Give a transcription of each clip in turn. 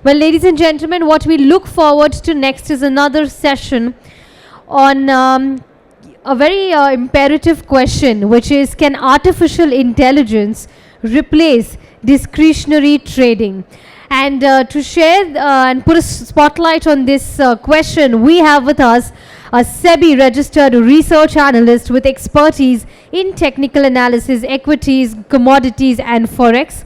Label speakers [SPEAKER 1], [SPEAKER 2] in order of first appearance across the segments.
[SPEAKER 1] Well, ladies and gentlemen, what we look forward to next is another session on a very imperative question, which is, can artificial intelligence replace discretionary trading? And to share and put a spotlight on this question, we have with us a SEBI registered research analyst with expertise in technical analysis, equities, commodities and forex.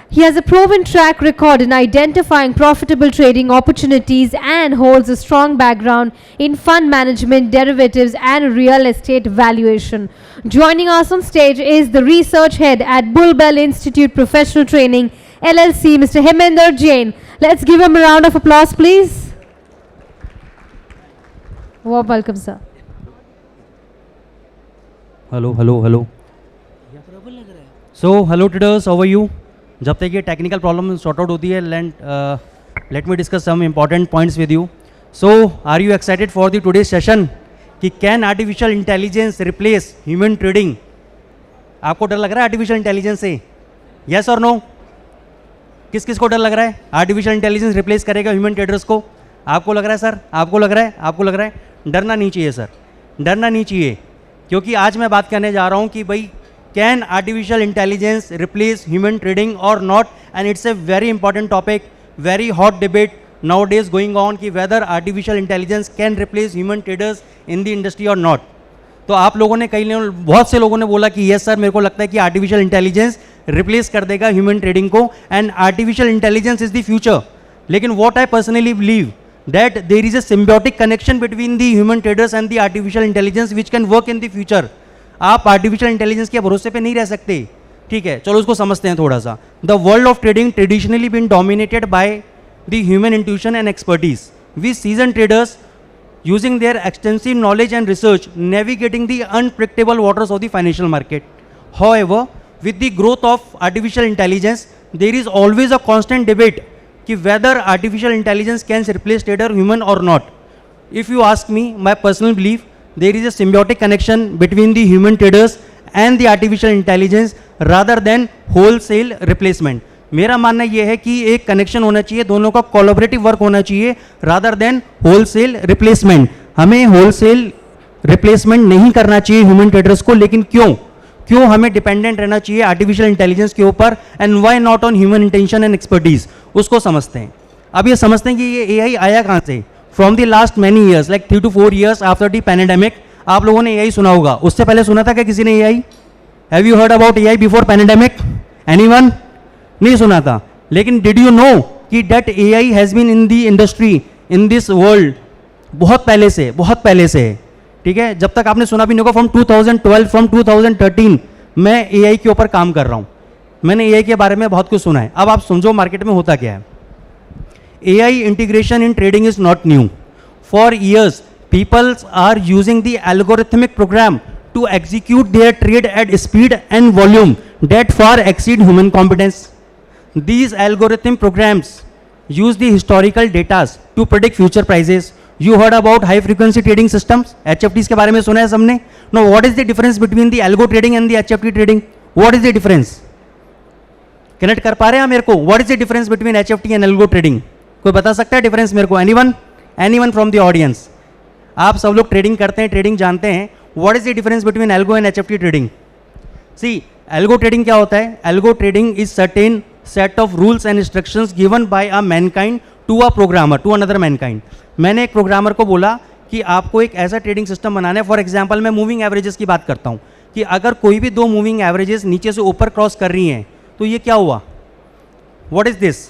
[SPEAKER 1] He has a proven track record in identifying profitable trading opportunities and holds a strong background in fund management, derivatives and real estate valuation. Joining us on stage is the research head at Bull Bell Institute Professional Training LLC, Mr. Heminder Jain. Let's give him a round of applause, please. Warm welcome, sir.
[SPEAKER 2] Hello. So, hello traders, how are you? जब तक ये technical problem sort out होती है let me discuss some important points with you. So are you excited for the today session कि can artificial intelligence replace human trading? आपको डर लग रहा है आर्टिफिशियल इंटेलिजेंस से? यस और नो? किस किस को डर लग रहा है आर्टिफिशियल इंटेलिजेंस रिप्लेस करेगा ह्यूमन ट्रेडर्स को? आपको लग रहा है सर? आपको लग रहा है? आपको लग रहा है? डरना नहीं चाहिए सर, डरना नहीं चाहिए, क्योंकि आज मैं बात करने जा रहा हूँ कि भाई can artificial intelligence replace human trading or not, and it's a very important topic, very hot debate nowadays going on कि whether artificial intelligence can replace human traders in the industry or not. तो आप लोगों ने बहुत से लोगों ने बोला कि yes सर, मेरे को लगता है कि artificial intelligence replace कर देगा human trading को and artificial intelligence is the future. लेकिन what I personally believe that there is a symbiotic connection between the human traders and the artificial intelligence which can work in the future. आप artificial intelligence के भरोसे पे नहीं रह सकते, ठीक है? चलो उसको समझते हैं थोड़ा सा. The world of trading traditionally been dominated by the human intuition and expertise with seasoned traders using their extensive knowledge and research navigating the unpredictable waters of the financial market. However with the growth of artificial intelligence there is always a constant debate कि whether artificial intelligence can replace trader human और not. If you ask me, my personal belief, there is a symbiotic connection between the human traders and the artificial intelligence rather than wholesale replacement. मेरा मानना यह है कि एक connection होना चाहिए, दोनों का कोलैबोरेटिव वर्क होना चाहिए rather than wholesale replacement. हमें wholesale replacement नहीं करना चाहिए ह्यूमन ट्रेडर्स को, लेकिन क्यों हमें डिपेंडेंट रहना चाहिए आर्टिफिशियल इंटेलिजेंस के ऊपर, and why not on human intention and expertise? उसको समझते हैं. अब ये समझते हैं कि ये AI आया कहाँ से. From the last many years, like 3 to 4 years after the pandemic, आप लोगों ने AI सुना होगा. उससे पहले सुना था क्या किसी ने AI? Have you heard about AI before pandemic? Anyone? नहीं सुना था. लेकिन did you know कि that AI has been in the industry, in this world बहुत पहले से, ठीक है? जब तक आपने सुना भी नहीं होगा, from 2012, from 2013 मैं AI के ऊपर काम कर रहा हूँ. मैंने AI के बारे में बहुत कुछ सुना है. अब आप समझो मार्केट में होता क्या है. AI integration in trading is not new. For years, people are using the algorithmic program to execute their trade at speed and volume that far exceed human competence. These algorithm programs use the historical data to predict future prices. You heard about high frequency trading systems, HFTs के बारे में सुना है सबने? Now, what is the difference between the algo trading and the HFT trading? What is the difference? Connect कर पा रहे हैं मेरे को? What is the difference between HFT and algo trading? कोई बता सकता है डिफरेंस मेरे को? Anyone from the audience? आप सब लोग ट्रेडिंग करते हैं, ट्रेडिंग जानते हैं. What is the difference between algo and HFT trading? See, algo trading क्या होता है? Algo trading is certain set of rules and instructions given by a mankind to a programmer, to another mankind. मैंने एक programmer को बोला कि आपको एक ऐसा ट्रेडिंग सिस्टम बनाना है. फॉर एग्जाम्पल, मैं मूविंग एवरेजेस की बात करता हूँ कि अगर कोई भी दो मूविंग एवरेजेस नीचे से ऊपर क्रॉस कर रही हैं तो ये क्या हुआ? What is this?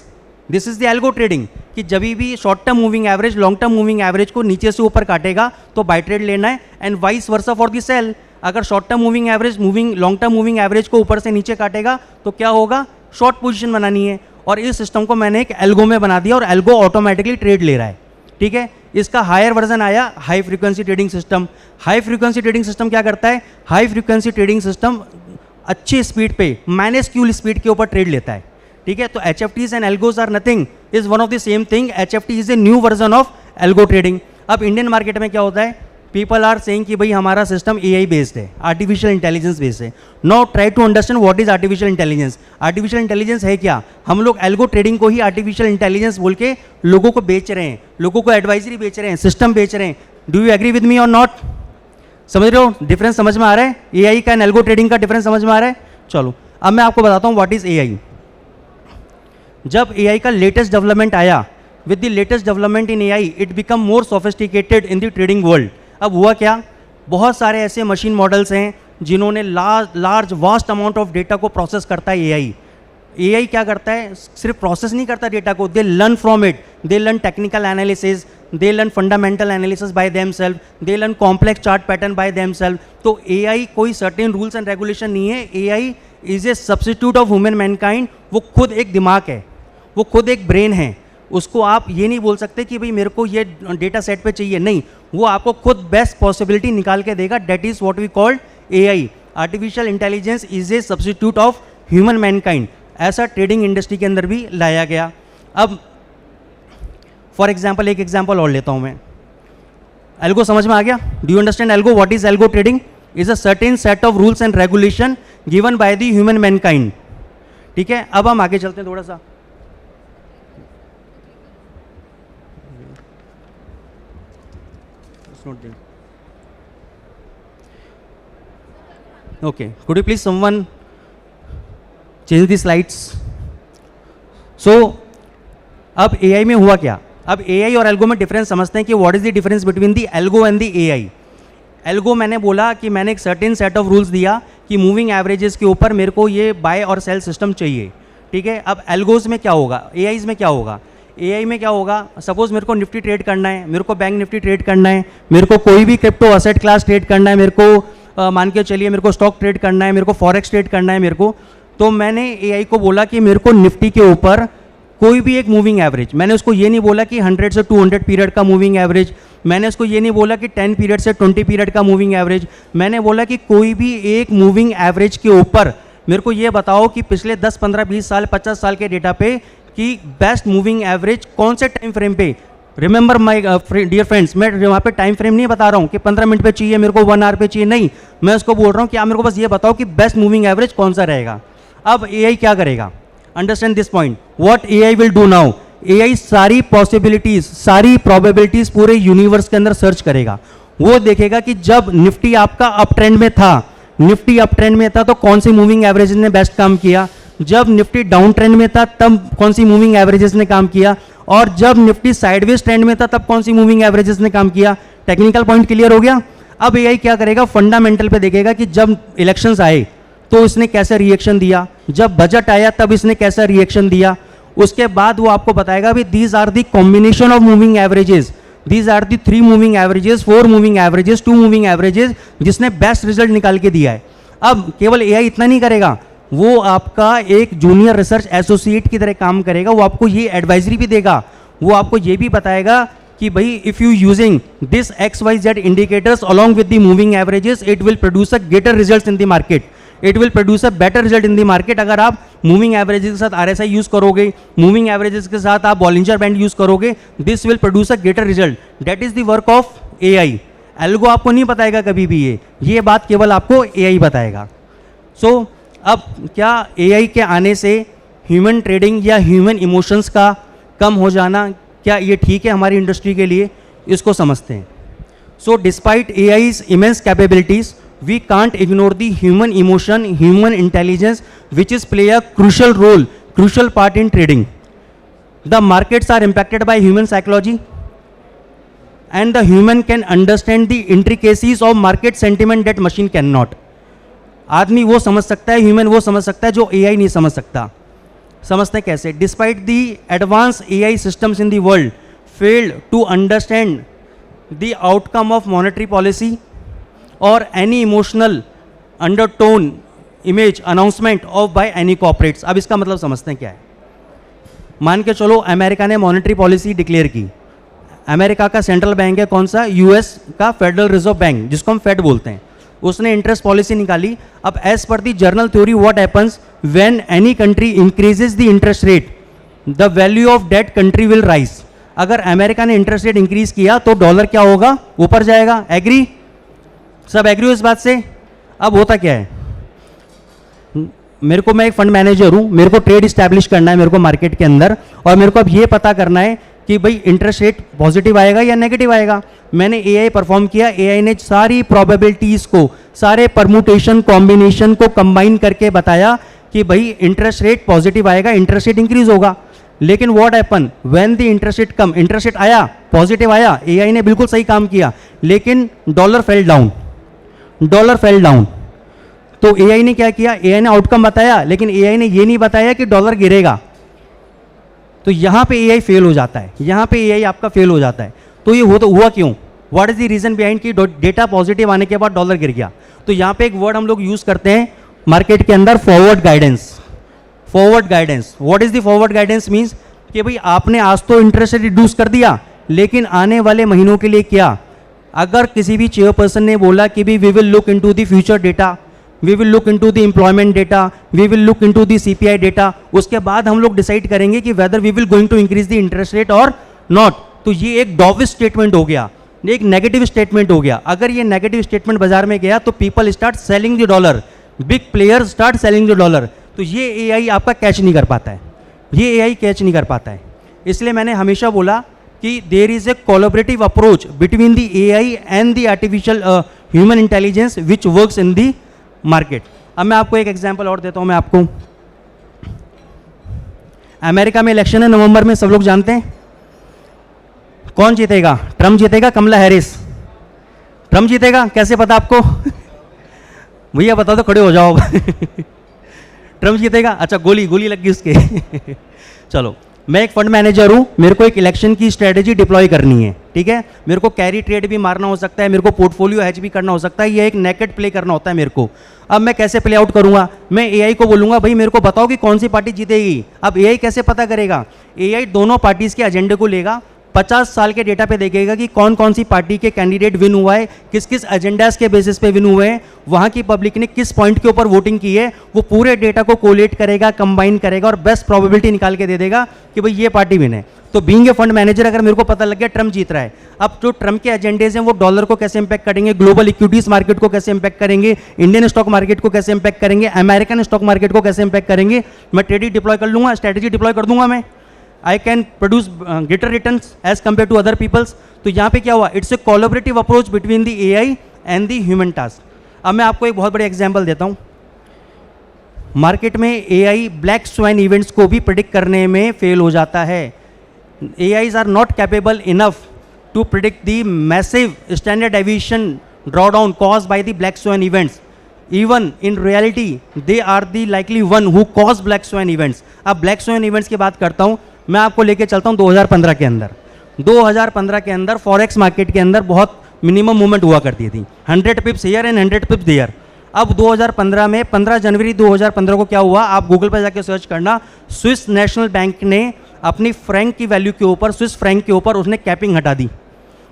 [SPEAKER 2] This is the algo trading. कि जब भी short term moving average long term moving average को नीचे से ऊपर काटेगा तो बाय ट्रेड लेना है, and vice versa for the sell. अगर short term moving average long term moving average को ऊपर से नीचे काटेगा तो क्या होगा? शॉर्ट पोजीशन बनानी है. और इस सिस्टम को मैंने एक एल्गो में बना दिया और एल्गो ऑटोमेटिकली ट्रेड ले रहा है, ठीक है? इसका हायर वर्जन आया high frequency trading system. High frequency trading system क्या करता है? हाई फ्रीक्वेंसी ट्रेडिंग सिस्टम अच्छी स्पीड पे, माइनस्क्यूल स्पीड के ऊपर ट्रेड लेता है, ठीक है? तो HFTs and algos are nothing, is one of the same thing. HFT is a new version of algo trading. अब इंडियन मार्केट में क्या होता है? पीपल आर सेइंग कि भाई हमारा सिस्टम AI बेस्ड है, आर्टिफिशियल इंटेलिजेंस बेस्ड है. Now try to understand what is artificial intelligence. Artificial intelligence है क्या? हम लोग एल्गो ट्रेडिंग को ही आर्टिफिशियल इंटेलिजेंस बोल के लोगों को बेच रहे हैं, लोगों को एडवाइजरी बेच रहे हैं, सिस्टम बेच रहे हैं. Do you agree with me और नॉट? समझ रहे हो? डिफरेंस समझ में आ रहा है? AI का एंड एल्गो ट्रेडिंग का डिफरेंस समझ में आ रहा है? चलो अब मैं आपको बताता हूँ व्हाट इज AI. जब AI का लेटेस्ट डेवलपमेंट आया, with the latest development in AI, it become more sophisticated in the trading world. अब हुआ क्या? बहुत सारे ऐसे मशीन मॉडल्स हैं जिन्होंने large vast amount of data को प्रोसेस करता है AI. AI क्या करता है? सिर्फ प्रोसेस नहीं करता डेटा को, they learn from it, they learn technical analysis, they learn fundamental analysis by themselves, they learn complex chart pattern by themselves. तो AI कोई सर्टेन रूल्स एंड रेगुलेशन नहीं है. AI is a substitute of human mankind. वो खुद एक दिमाग है, वो खुद एक ब्रेन है. उसको आप ये नहीं बोल सकते कि भाई मेरे को ये डेटा सेट पे चाहिए, नहीं, वो आपको खुद बेस्ट पॉसिबिलिटी निकाल के देगा. That is what we called AI. Artificial intelligence is a substitute of human mankind. ऐसा ट्रेडिंग इंडस्ट्री के अंदर भी लाया गया. अब फॉर एग्जाम्पल एक एग्जाम्पल और लेता हूँ मैं. एल्गो समझ में आ गया? Do you understand algo? What is algo trading? Is a certain set of rules and regulation given by the human Mankind. ठीक है, अब हम आगे चलते हैं थोड़ा सा. Not there. Okay, could you please someone change the slides? So अब AI में हुआ क्या? अब AI और एल्गो में डिफरेंस समझते हैं कि what is the difference between the algo and the AI. Algo मैंने बोला कि मैंने एक सर्टेन सेट ऑफ रूल्स दिया कि मूविंग एवरेजेस के ऊपर मेरे को ये बाय और सेल सिस्टम चाहिए. ठीक है, अब एल्गोज में क्या होगा, AIs में क्या होगा? AI में क्या होगा? सपोज मेरे को निफ्टी ट्रेड करना है, मेरे को बैंक निफ्टी ट्रेड करना है, मेरे को कोई भी क्रिप्टो असेट क्लास ट्रेड करना है, मेरे को मान के चलिए मेरे को स्टॉक ट्रेड करना है, मेरे को फॉरेक्स ट्रेड करना है मेरे को. तो मैंने AI को बोला कि मेरे को निफ्टी के ऊपर कोई भी एक मूविंग एवरेज, मैंने उसको ये नहीं बोला कि 100 से 200 पीरियड का मूविंग एवरेज, मैंने उसको ये नहीं बोला कि 10 पीरियड से 20 पीरियड का मूविंग एवरेज, मैंने बोला कि कोई भी एक मूविंग एवरेज के ऊपर मेरे को ये बताओ कि पिछले 10, 15, 20 साल, 50 साल के डेटा पे कि बेस्ट मूविंग एवरेज कौन से टाइम फ्रेम पे. रिमेंबर माय डियर फ्रेंड्स, मैं वहाँ पे टाइम फ्रेम नहीं बता रहा हूँ कि 15 मिनट पे चाहिए, मेरे को 1 आवर पे चाहिए, नहीं, मैं उसको बोल रहा हूँ कि आप मेरे को बस ये बताओ कि बेस्ट मूविंग एवरेज कौन सा रहेगा. अब AI क्या करेगा? Understand this point. What AI will do now? AI सारी पॉसिबिलिटीज, सारी प्रोबेबिलिटीज पूरे यूनिवर्स के अंदर सर्च करेगा. वो देखेगा कि जब निफ्टी आपका अप ट्रेंड में था, निफ्टी अप ट्रेंड में था तो कौन सी मूविंग एवरेज ने बेस्ट काम किया, जब निफ्टी डाउन ट्रेंड में था तब कौन सी मूविंग एवरेजेस ने काम किया, और जब निफ्टी साइडवेज ट्रेंड में था तब कौन सी मूविंग एवरेजेस ने काम किया. टेक्निकल पॉइंट क्लियर हो गया? अब AI क्या करेगा? फंडामेंटल पे देखेगा कि जब इलेक्शंस आए तो इसने कैसा रिएक्शन दिया, जब बजट आया तब इसने कैसा रिएक्शन दिया. उसके बाद वो आपको बताएगा भी these are the combination of moving averages, these are the 3 moving averages, 4 moving averages, 2 moving averages, जिसने बेस्ट रिजल्ट निकाल के दिया है. अब केवल AI इतना नहीं करेगा, वो आपका एक जूनियर रिसर्च एसोसिएट की तरह काम करेगा. वो आपको ये एडवाइजरी भी देगा, वो आपको ये भी बताएगा कि भाई if you using this XYZ indicators along with the moving averages it will produce a greater results in the market, it will produce a better result in the market. अगर आप मूविंग एवरेजेस के साथ RSI use करोगे, moving averages के साथ आप Bollinger band use करोगे, this will produce a greater result. That is the work of AI. Algo आपको नहीं बताएगा कभी भी, ये बात केवल आपको AI बताएगा. सो अब क्या AI के आने से ह्यूमन ट्रेडिंग या ह्यूमन इमोशंस का कम हो जाना, क्या ये ठीक है हमारी इंडस्ट्री के लिए? इसको समझते हैं. So despite AI's immense capabilities, we can't ignore the human emotion, human intelligence, which is play a crucial role, crucial part in trading. The markets are impacted by human psychology, and the human can understand the intricacies of market sentiment that machine cannot. आदमी वो समझ सकता है, human वो समझ सकता है जो AI नहीं समझ सकता. समझते हैं कैसे? Despite the advance AI systems in the world failed to understand the outcome of monetary policy और any emotional undertone image announcement of by any corporates. अब इसका मतलब समझते हैं क्या है. मान के चलो अमेरिका ने मॉनेटरी पॉलिसी डिक्लेयर की. अमेरिका का सेंट्रल बैंक है कौन सा? US का फेडरल रिजर्व बैंक, जिसको हम फेड बोलते हैं. उसने इंटरेस्ट पॉलिसी निकाली. अब as per the general theory what happens when any country increases the interest rate, the value of that country will rise. अगर अमेरिका ने इंटरेस्ट रेट इंक्रीज किया तो डॉलर क्या होगा, ऊपर जाएगा। एग्री, सब एग्री हो इस बात से। अब होता क्या है, मेरे को, मैं एक फंड मैनेजर हूं, मेरे को ट्रेड इस्टेब्लिश करना है मेरे को मार्केट के अंदर, और मेरे को अब ये पता करना है कि भाई इंटरेस्ट रेट पॉजिटिव आएगा या नेगेटिव आएगा। मैंने एआई परफॉर्म किया, एआई ने सारी प्रोबेबिलिटीज को, सारे परमुटेशन कॉम्बिनेशन को कंबाइन करके बताया कि भाई इंटरेस्ट रेट पॉजिटिव आएगा, इंटरेस्ट रेट इंक्रीज होगा। लेकिन what happen when the interest rate come, interest rate आया, पॉजिटिव आया, एआई ने बिल्कुल सही काम किया, लेकिन dollar fell down, dollar fell down. तो एआई ने क्या किया, एआई ने आउटकम बताया, लेकिन एआई ने ये नहीं बताया कि डॉलर गिरेगा। तो यहां पे एआई फेल हो जाता है, यहां पे एआई आपका फेल हो जाता है। तो ये हुआ क्यों, what is the reason behind कि डेटा पॉजिटिव आने के बाद डॉलर गिर गया। तो यहां पे एक वर्ड हम लोग यूज करते हैं मार्केट के अंदर, forward guidance. Forward guidance, what is the forward guidance means कि भाई आपने आज तो इंटरेस्ट रिड्यूस कर दिया, लेकिन आने वाले महीनों के लिए क्या, अगर किसी भी चेयरपर्सन ने बोला कि भी we will look into the future data, we will look into the employment data, we will look into the CPI data, उसके बाद हम लोग डिसाइड करेंगे कि whether we will going to increase the interest rate और not. तो ये एक डॉविश स्टेटमेंट हो गया, एक नेगेटिव स्टेटमेंट हो गया। अगर ये नेगेटिव स्टेटमेंट बाजार में गया तो people start selling the dollar, big players start selling the dollar. तो ये एआई आपका कैच नहीं कर पाता है, ये एआई कैच नहीं कर पाता है। इसलिए मैंने हमेशा बोला कि there is a collaborative approach between the AI and the artificial human intelligence which works in the market. अब मैं आपको एक एग्जांपल और देता हूं। मैं आपको, अमेरिका में इलेक्शन है नवंबर में, सब लोग जानते हैं कौन जीतेगा, ट्रम्प जीतेगा, कमला हैरिस। ट्रम्प जीतेगा, कैसे पता आपको भैया बता दो, खड़े हो जाओ ट्रम्प जीतेगा, अच्छा गोली लग गई उसके चलो, मैं एक फंड मैनेजर हूं, मेरे को एक इलेक्शन की स्ट्रेटेजी डिप्लॉय करनी है, ठीक है। मेरे को कैरी ट्रेड भी मारना हो सकता है, मेरे को पोर्टफोलियो हैज भी करना हो सकता है, ये एक नेकेड प्ले करना होता है मेरे को। अब मैं कैसे प्ले आउट करूंगा, मैं एआई को बोलूंगा भाई मेरे को बताओ कि कौन सी पार्टी जीतेगी। अब एआई कैसे पता करेगा, एआई दोनों पार्टीज के एजेंडे को लेगा, 50 साल के डेटा पे देखेगा कि कौन कौन सी पार्टी के कैंडिडेट विन हुआ है, किस किस एजेंडास के बेसिस पे विन हुए हैं, वहां की पब्लिक ने किस पॉइंट के ऊपर वोटिंग की है, वो पूरे डेटा को कोलेट करेगा, कंबाइन करेगा और बेस्ट प्रोबेबिलिटी निकाल के दे देगा कि भाई ये पार्टी विन है। तो बीइंग ए फंड मैनेजर अगर मेरे को पता लग गया ट्रम्प जीत रहा है, अब जो ट्रम्प के एजेंडेज हैं वो डॉलर को कैसे इंपैक्ट करेंगे, ग्लोबल इक्विटीज मार्केट को कैसे इंपैक्ट करेंगे, इंडियन स्टॉक मार्केट को कैसे इंपैक्ट करेंगे, अमेरिकन स्टॉक मार्केट को कैसे इंपैक्ट करेंगे, मैं ट्रेडिंग डिप्लॉय कर लूंगा, स्ट्रेटेजी डिप्लॉय कर दूंगा मैं, I can produce greater returns as compare to other peoples. तो यहाँ पे क्या हुआ, it's a collaborative approach between the AI and the human task. अब मैं आपको एक बहुत बड़े एग्जांपल देता हूँ। मार्केट में एआई ब्लैक स्वैन इवेंट्स को भी प्रिडिक्ट करने में फेल हो जाता है। AIs are not capable enough to predict the massive standard deviation drawdown caused by the black swan events. Even in reality, they are the likely one who cause black swan events. अब black swan events की बात करता हूँ, मैं आपको लेके चलता हूँ 2015 के अंदर। 2015 के अंदर फॉरेक्स मार्केट के अंदर बहुत मिनिमम मूवमेंट हुआ करती थी, 100 pips here and 100 pips there. अब 2015 में 15 जनवरी 2015 को क्या हुआ, आप गूगल पर जाके सर्च करना, स्विस नेशनल बैंक ने अपनी फ्रैंक की वैल्यू के ऊपर, स्विस फ्रैंक के ऊपर उसने कैपिंग हटा दी,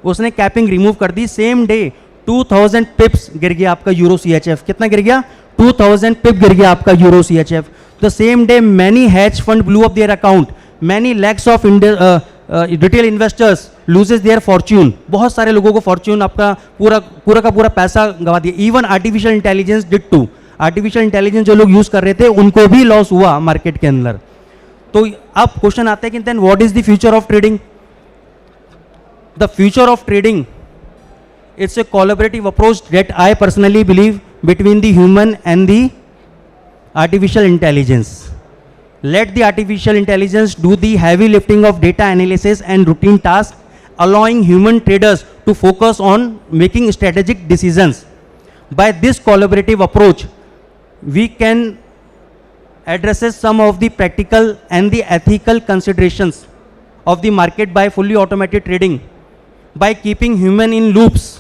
[SPEAKER 2] उसने कैपिंग रिमूव कर दी। सेम डे 2000 पिप्स गिर गया आपका यूरो CHF। कितना गिर गया, 2000 पिप गिर गया आपका euro CHF। The same day many has fund blew up their account, many lakhs of retail investors loses their fortune. बहुत सारे लोगों को फॉर्च्यून, आपका पूरा का पूरा पैसा गवा दिया। Even artificial intelligence did too, artificial intelligence जो लोग यूज कर रहे थे उनको भी लॉस हुआ मार्केट के अंदर। तो अब क्वेश्चन आता है कि then what is the future of trading. The future of trading, it's a collaborative approach that I personally believe between the human and the artificial intelligence. Let the artificial intelligence do the heavy lifting of data analysis and routine tasks, allowing human traders to focus on making strategic decisions. By this collaborative approach, we can address some of the practical and the ethical considerations of the market by fully automated trading. By keeping human in loops,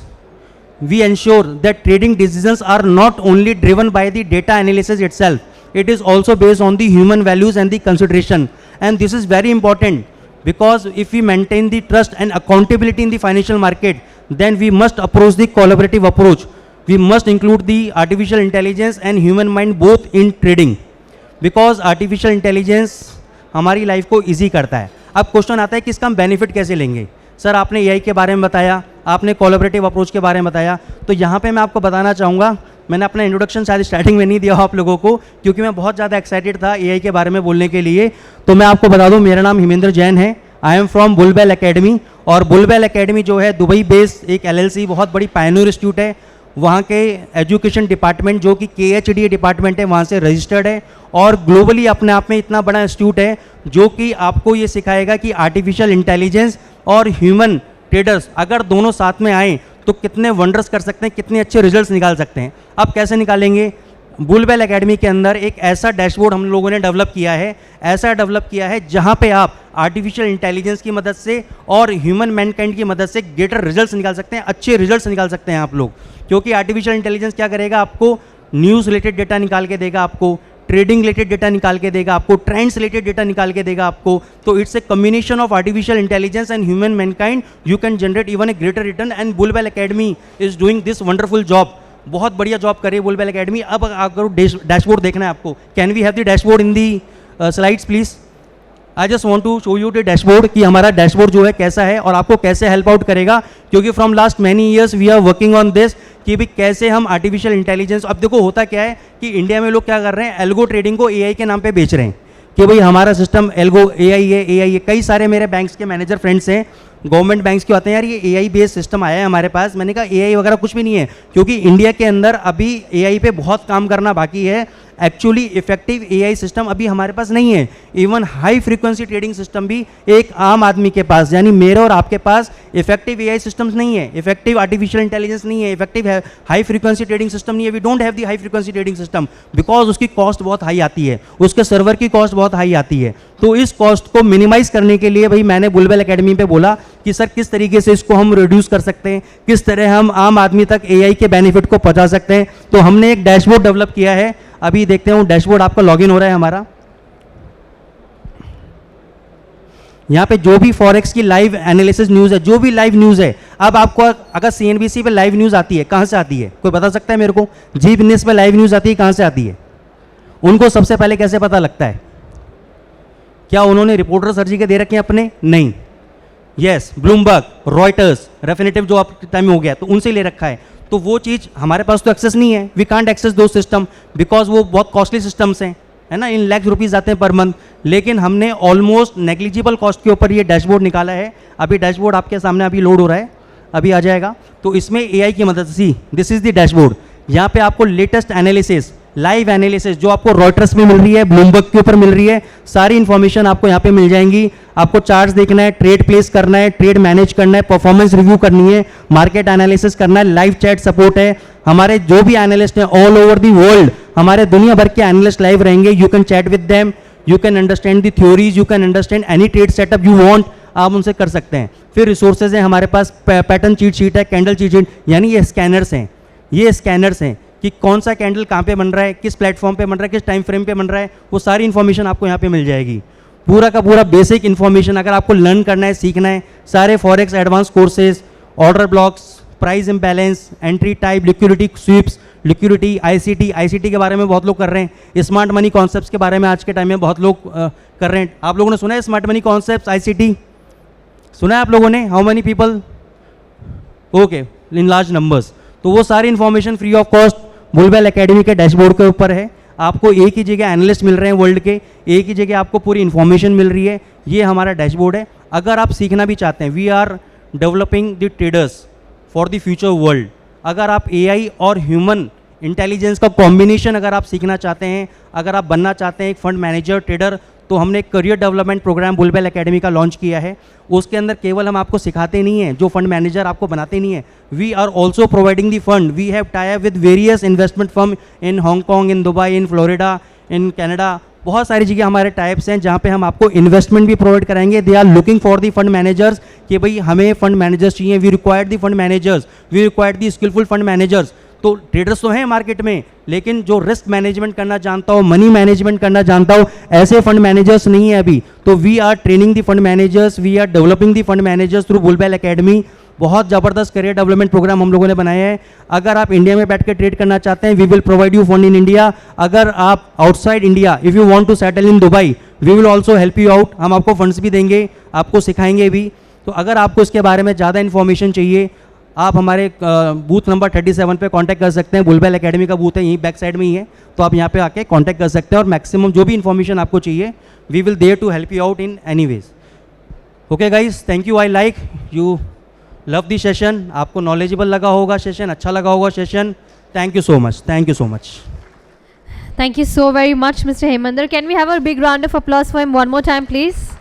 [SPEAKER 2] we ensure that trading decisions are not only driven by the data analysis itself, it is also based on the human values and the consideration. And this is very important because if we maintain the trust and accountability in the financial market, then we must approach the collaborative approach. We must include the artificial intelligence and human mind both in trading, because artificial intelligence हमारी life को easy करता है। अब question आता है कि इसका हम बेनिफिट कैसे लेंगे। सर आपने एआई के बारे में बताया, आपने कोलैबोरेटिव अप्रोच के बारे में बताया, तो यहाँ पे मैं आपको बताना चाहूँगा, मैंने अपना इंट्रोडक्शन शायद स्टार्टिंग में नहीं दिया आप लोगों को, क्योंकि मैं बहुत ज़्यादा एक्साइटेड था एआई के बारे में बोलने के लिए। तो मैं आपको बता दूँ, मेरा नाम हिमेंद्र जैन है, आई एम फ्रॉम बुलबेल एकेडमी। और बुलबेल एकेडमी जो है दुबई बेस्ड एक एलएलसी बहुत बड़ी पायनियर इंस्टीट्यूट है। वहाँ के एजुकेशन डिपार्टमेंट जो कि KHDA डिपार्टमेंट है वहाँ से रजिस्टर्ड है, और ग्लोबली अपने आप में इतना बड़ा इंस्टीट्यूट है जो कि आपको ये सिखाएगा कि आर्टिफिशियल इंटेलिजेंस और ह्यूमन ट्रेडर्स अगर दोनों साथ में आएँ तो कितने वंडर्स कर सकते हैं, कितने अच्छे रिजल्ट्स निकाल सकते हैं। अब कैसे निकालेंगे? बुलबेल एकेडमी के अंदर एक ऐसा डैशबोर्ड हम लोगों ने डेवलप किया है, ऐसा डेवलप किया है जहां पे आप आर्टिफिशियल इंटेलिजेंस की मदद से और ह्यूमन मैनकाइंड की मदद से ग्रेटर रिजल्ट्स निकाल सकते हैं, अच्छे रिजल्ट्स निकाल सकते हैं आप लोग। क्योंकि आर्टिफिशियल इंटेलिजेंस क्या करेगा, आपको न्यूज़ रिलेटेड डेटा निकाल के देगा, आपको ट्रेडिंग रिलेटेड डेटा निकाल के देगा, आपको ट्रेंड्स रिलेटेड डेटा निकाल के देगा आपको। तो it's a combination of artificial intelligence and human mankind, you can generate even a greater return, and Bullbell Academy is doing this wonderful job. बहुत बढ़िया जॉब कर रही है बुलबेल एकेडमी। अब अगर डैशबोर्ड देखना है आपको, can we have the dashboard in the slides please? I just want to show you the dashboard कि हमारा डैशबोर्ड जो है कैसा है और आपको कैसे हेल्प आउट करेगा, क्योंकि from last many years we are working on this कि भी कैसे हम आर्टिफिशियल इंटेलिजेंस। अब देखो होता क्या है कि इंडिया में लोग क्या कर रहे हैं, एल्गो ट्रेडिंग को एआई के नाम पे बेच रहे हैं कि भाई हमारा सिस्टम एल्गो एआई है। कई सारे मेरे बैंक्स के मैनेजर फ्रेंड्स हैं, गवर्नमेंट बैंक्स के आते हैं, यार ये एआई बेस्ड सिस्टम आया है हमारे पास। मैंने कहा एआई वगैरह कुछ भी नहीं है, क्योंकि इंडिया के अंदर अभी एआई पे बहुत काम करना बाकी है। एक्चुअली इफेक्टिव एआई सिस्टम अभी हमारे पास नहीं है। Even high frequency trading system भी एक आम आदमी के पास, यानी मेरे और आपके पास इफेक्टिव एआई सिस्टम्स नहीं है, इफेक्टिव आर्टिफिशियल इंटेलिजेंस नहीं है, effective high frequency trading system नहीं है। We don't have the high frequency trading system because उसकी कॉस्ट बहुत हाई आती है, उसके सर्वर की कॉस्ट बहुत हाई आती है। तो इस कॉस्ट को मिनिमाइज करने के लिए भाई मैंने बुलबेल एकेडमी पे बोला कि सर किस तरीके से इसको हम रिड्यूस कर सकते हैं, किस तरह हम आम आदमी तक एआई के बेनिफिट को पहुंचा सकते हैं। तो हमने एक डैशबोर्ड डेवलप किया है। अभी देखते हैं डैशबोर्ड आपका लॉगिन हो रहा है हमारा। यहाँ पे जो भी फॉरेक्स की लाइव एनालिसिस न्यूज़ है, जो भी लाइव न्यूज़ है, अब आपको अगर CNBC पे लाइव न्यूज़ आती है, कहाँ से आती है कोई बता सकता है मेरे को? जी बिजनेस पे लाइव न्यूज़ आती है, कहाँ से आती है? उनको सबसे पहले कैसे पता लगता है? क्या उन्होंने रिपोर्टर सर्जी के दे रखे हैं अपने? नहीं। यस, ब्लूमबर्ग, रॉयटर्स, रेफिनेटिव जो आप टाइम में हो गया तो उनसे ले रखा है। तो वो चीज़ हमारे पास तो एक्सेस नहीं है, वी कांट एक्सेस दो सिस्टम बिकॉज वो बहुत कॉस्टली सिस्टम्स हैं, है ना, इन लाख रुपीज़ आते हैं पर मंथ। लेकिन हमने ऑलमोस्ट नेग्लिजिबल कॉस्ट के ऊपर ये डैशबोर्ड निकाला है। अभी डैशबोर्ड आपके सामने अभी लोड हो रहा है, अभी आ जाएगा। तो इसमें एआई की मदद से दिस इज द डैशबोर्ड। यहाँ पे आपको लेटेस्ट एनालिसिस, लाइव एनालिसिस जो आपको रॉयटर्स में मिल रही है, ब्लूमबर्ग के ऊपर मिल रही है, सारी इन्फॉर्मेशन आपको यहाँ पे मिल जाएंगी। आपको चार्ट्स देखना है, ट्रेड प्लेस करना है, ट्रेड मैनेज करना है, परफॉर्मेंस रिव्यू करनी है, मार्केट एनालिसिस करना है, लाइव चैट सपोर्ट है। हमारे जो भी एनालिस्ट हैं ऑल ओवर दी वर्ल्ड, हमारे दुनिया भर के एनालिस्ट लाइव रहेंगे। You can chat with them, you can understand the theories, you can understand any trade setup you want, आप उनसे कर सकते हैं। फिर रिसोर्सेज हैं हमारे पास, पैटर्न चीट शीट है, कैंडल चीट शीट, यानी ये स्कैनर्स हैं, ये स्कैनर्स हैं कि कौन सा कैंडल कहाँ पे बन रहा है, किस प्लेटफॉर्म पे बन रहा है, किस टाइम फ्रेम पे बन रहा है, वो सारी इन्फॉर्मेशन आपको यहाँ पे मिल जाएगी। पूरा का पूरा बेसिक इन्फॉर्मेशन अगर आपको लर्न करना है, सीखना है, सारे forex advance courses, order blocks, price imbalance, entry type, liquidity sweeps, liquidity, ICT के बारे में बहुत लोग कर रहे हैं, स्मार्ट मनी कॉन्सेप्ट्स के बारे में आज के टाइम में बहुत लोग कर रहे हैं। आप लोगों ने सुना है स्मार्ट मनी कॉन्सेप्ट्स, आईसीटी सुना है आप लोगों ने? How many people? Okay, in large numbers. तो वो सारी information free of cost Bullbell Academy के डैशबोर्ड के ऊपर है। आपको एक ही जगह एनालिस्ट मिल रहे हैं वर्ल्ड के, एक ही जगह आपको पूरी इन्फॉर्मेशन मिल रही है। ये हमारा डैशबोर्ड है। अगर आप सीखना भी चाहते हैं, we are developing the traders for the future world. अगर आप एआई और ह्यूमन इंटेलिजेंस का कॉम्बिनेशन अगर आप सीखना चाहते हैं, अगर आप बनना चाहते हैं एक फंड मैनेजर ट्रेडर, तो हमने एक करियर डेवलपमेंट प्रोग्राम बुलबेल एकेडमी का लॉन्च किया है। उसके अंदर केवल हम आपको सिखाते नहीं हैं, जो फंड मैनेजर आपको बनाते नहीं है, we are also providing the fund. We have tie up with various investment firm in Hong Kong, in Dubai, in Florida, in Canada. बहुत सारी जगह हमारे टाइप्स हैं जहाँ पे हम आपको इन्वेस्टमेंट भी प्रोवाइड कराएंगे। They are looking for the fund managers कि भाई हमें फंड मैनेजर्स चाहिए, we require the fund managers, we require the skillful fund managers. तो ट्रेडर्स तो हैं मार्केट में, लेकिन जो रिस्क मैनेजमेंट करना जानता हो, मनी मैनेजमेंट करना जानता हो, ऐसे फंड मैनेजर्स नहीं है अभी। तो we are training the fund managers, we are developing the fund managers through Bullbell Academy. बहुत ज़बरदस्त करियर डेवलपमेंट प्रोग्राम हम लोगों ने बनाए हैं. अगर आप इंडिया में बैठ के ट्रेड करना चाहते हैं, we will provide you fund in India. अगर आप outside India, if you want to settle in Dubai, we will also help you out. हम आपको फंड्स भी देंगे, आपको सिखाएंगे भी. तो अगर आपको इसके बारे में ज़्यादा इन्फॉर्मेशन चाहिए, आप हमारे बूथ नंबर 37 पे कांटेक्ट कर सकते हैं. बुलबेल एकेडमी का बूथ है, यहीं बैक साइड में ही है. तो आप यहाँ पे आके कांटेक्ट कर सकते हैं और मैक्सिमम जो भी इन्फॉर्मेशन आपको चाहिए, we will there to help you out in any ways. Okay guys, thank you. I like you love the session. आपको नॉलेजेबल लगा होगा सेशन, अच्छा लगा होगा session. Thank you so much. Thank you so much.
[SPEAKER 1] Thank you so very much, Mr. Heminder. Can we have a big round of applause for him one more time, please?